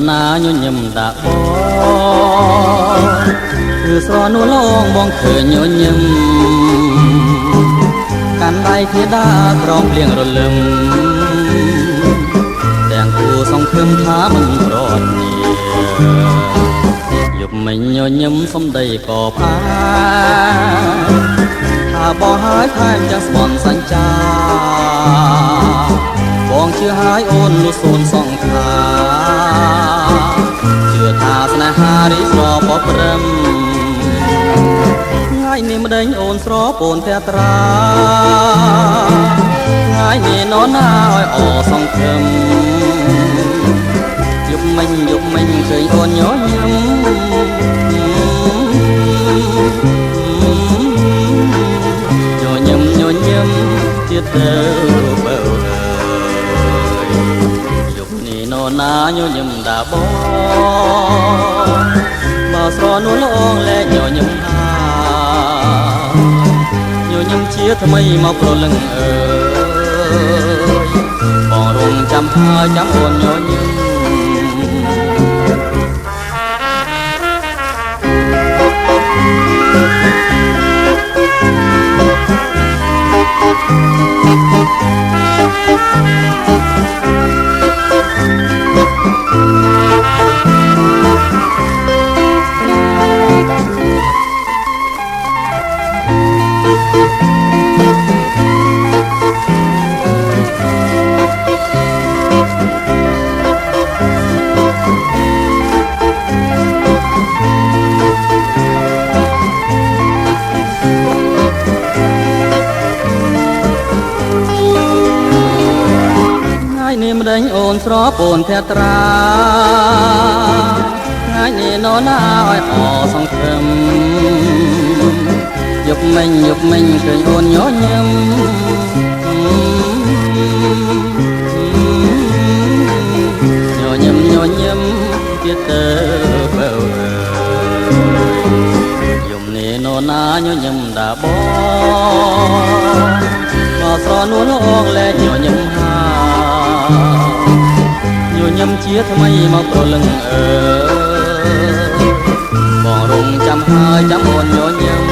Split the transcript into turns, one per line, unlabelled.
ណាញញឹមដាក់បងគឺស្រនួលងបងឃើញញញឹមកាន់ដៃគ្នាដើរក្រោមភ្លៀងរលឹមទាំងគូសង្ឃឹមថាមិនប្រត់យប់មិញញញឹមសំដីក៏ផាថាបងហើយថែមទាំងស្បន់សញ្ចាបងជឿហើយអូននោះសូនសង្ខាជឿថាស្នេហារីស្រពព្រឹមថ្ងៃនេះម្ដេញអូនស្រពូនតែត្រាថ្ងៃនេះនរណាឲ្យអសង្ឃឹមយប់មិញឃើញអូនញញឹមញញឹមទៀតទៅបើយប់នេះនរណាញញឹមដាបងបើស្រនួលអងលែងញញឹមហាញញឹមជាថ្មីមកប្រលឹងអើយបងរំចាំហើយចាំអូនញញឹមម្ដេញអូនស្រពូនតែត្រាថ្ងៃនេះនរណាឲ្យអសង្ឃឹមយប់មិញឃើញអូនញញឹមញញឹមទៀតទៅបើយប់នេះនរណាញញឹមដាបងមកស្រនួលអងលែងញញឹមហាញញឹមជាថ្មីមកប្រលឹងអើបងរំចាំហើយចាំអូនញញឹម